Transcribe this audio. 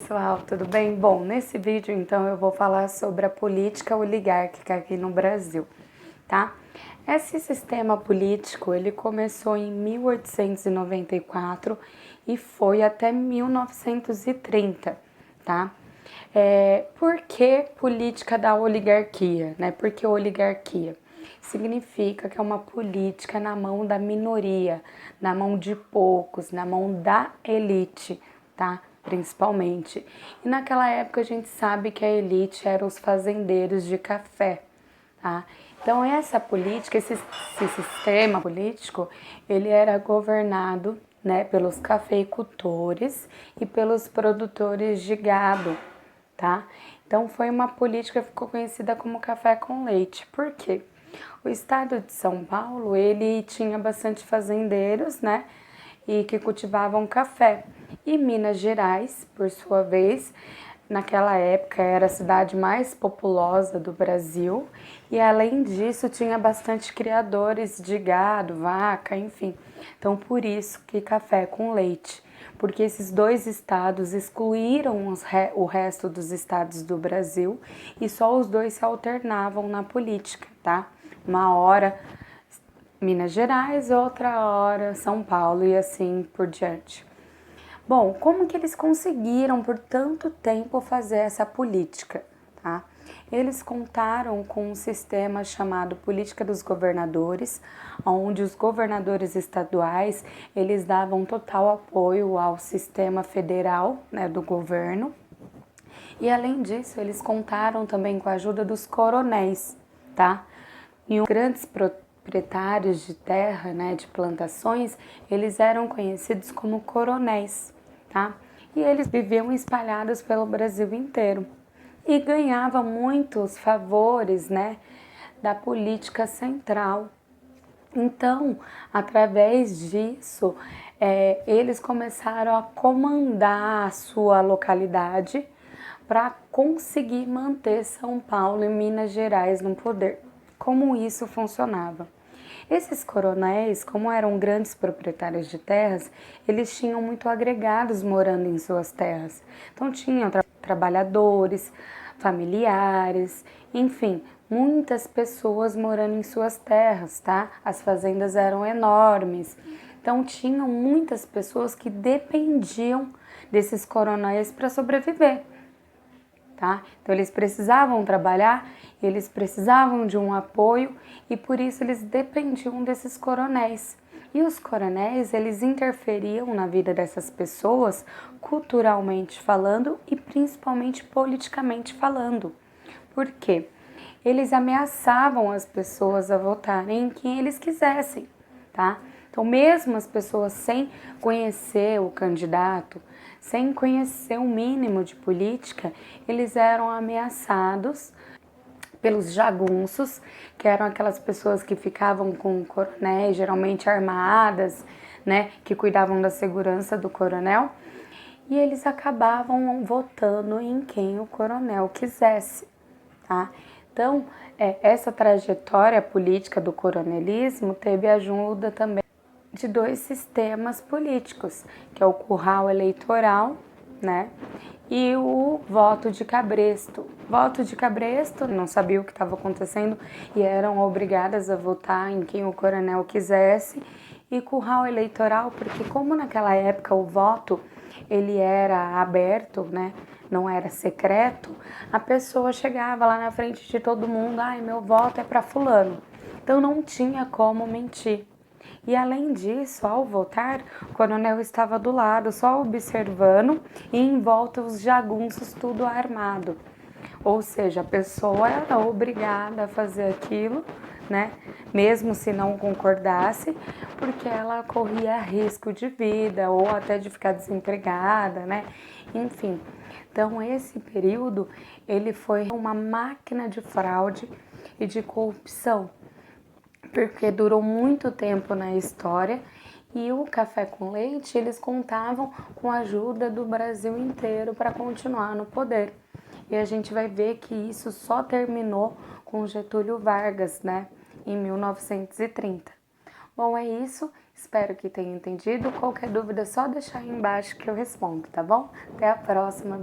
pessoal, tudo bem? Bom, nesse vídeo então eu vou falar sobre a política oligárquica aqui no Brasil, tá? Esse sistema político, ele começou em 1894 e foi até 1930, tá? Por que política da oligarquia, né? Por que oligarquia? Significa que é uma política na mão da minoria, na mão de poucos, na mão da elite, tá? Principalmente. E naquela época a gente sabe que a elite eram os fazendeiros de café, tá? Então essa política, esse sistema político, ele era governado, né, pelos cafeicultores e pelos produtores de gado, tá? Então foi uma política que ficou conhecida como café com leite. Por quê? O estado de São Paulo, ele tinha bastante fazendeiros, né, e que cultivavam café. E Minas Gerais, por sua vez, naquela época era a cidade mais populosa do Brasil e além disso tinha bastante criadores de gado, vaca, enfim. Então por isso que café com leite, porque esses dois estados excluíram o resto dos estados do Brasil e só os dois se alternavam na política, tá? Uma hora Minas Gerais, outra hora São Paulo e assim por diante. Bom, como que eles conseguiram por tanto tempo fazer essa política, tá? Eles contaram com um sistema chamado Política dos Governadores, onde os governadores estaduais, eles davam total apoio ao sistema federal, né, do governo. E além disso, eles contaram também com a ajuda dos coronéis, tá? E os grandes proprietários de terra, né, de plantações, eles eram conhecidos como coronéis, tá? E eles viviam espalhados pelo Brasil inteiro e ganhavam muitos favores, né, da política central. Então, através disso, eles começaram a comandar a sua localidade para conseguir manter São Paulo e Minas Gerais no poder. Como isso funcionava? Esses coronéis, como eram grandes proprietários de terras, eles tinham muito agregados morando em suas terras. Então tinham trabalhadores, familiares, enfim, muitas pessoas morando em suas terras, tá? As fazendas eram enormes. Então tinham muitas pessoas que dependiam desses coronéis para sobreviver. Tá? Então eles precisavam trabalhar, eles precisavam de um apoio e por isso eles dependiam desses coronéis. E os coronéis, eles interferiam na vida dessas pessoas, culturalmente falando e principalmente politicamente falando. Por quê? Eles ameaçavam as pessoas a votarem em quem eles quisessem, tá? Então, mesmo as pessoas sem conhecer o candidato, sem conhecer o mínimo de política, eles eram ameaçados pelos jagunços, que eram aquelas pessoas que ficavam com coronéis, geralmente armadas, né, que cuidavam da segurança do coronel, e eles acabavam votando em quem o coronel quisesse, tá? Então, essa trajetória política do coronelismo teve ajuda também de dois sistemas políticos, que é o curral eleitoral, né, e o voto de cabresto. Voto de cabresto, não sabia o que estava acontecendo e eram obrigadas a votar em quem o coronel quisesse, e curral eleitoral, porque como naquela época o voto ele era aberto, né, não era secreto, a pessoa chegava lá na frente de todo mundo, ai, meu voto é para fulano. Então não tinha como mentir. E além disso, ao votar, o coronel estava do lado, só observando, e em volta os jagunços tudo armado. Ou seja, a pessoa era obrigada a fazer aquilo, né? Mesmo se não concordasse, porque ela corria risco de vida ou até de ficar desempregada, né? Enfim, então esse período ele foi uma máquina de fraude e de corrupção, porque durou muito tempo na história e o café com leite eles contavam com a ajuda do Brasil inteiro para continuar no poder. E a gente vai ver que isso só terminou com Getúlio Vargas, né, em 1930. Bom, é isso. Espero que tenha entendido. Qualquer dúvida é só deixar aí embaixo que eu respondo, tá bom? Até a próxima.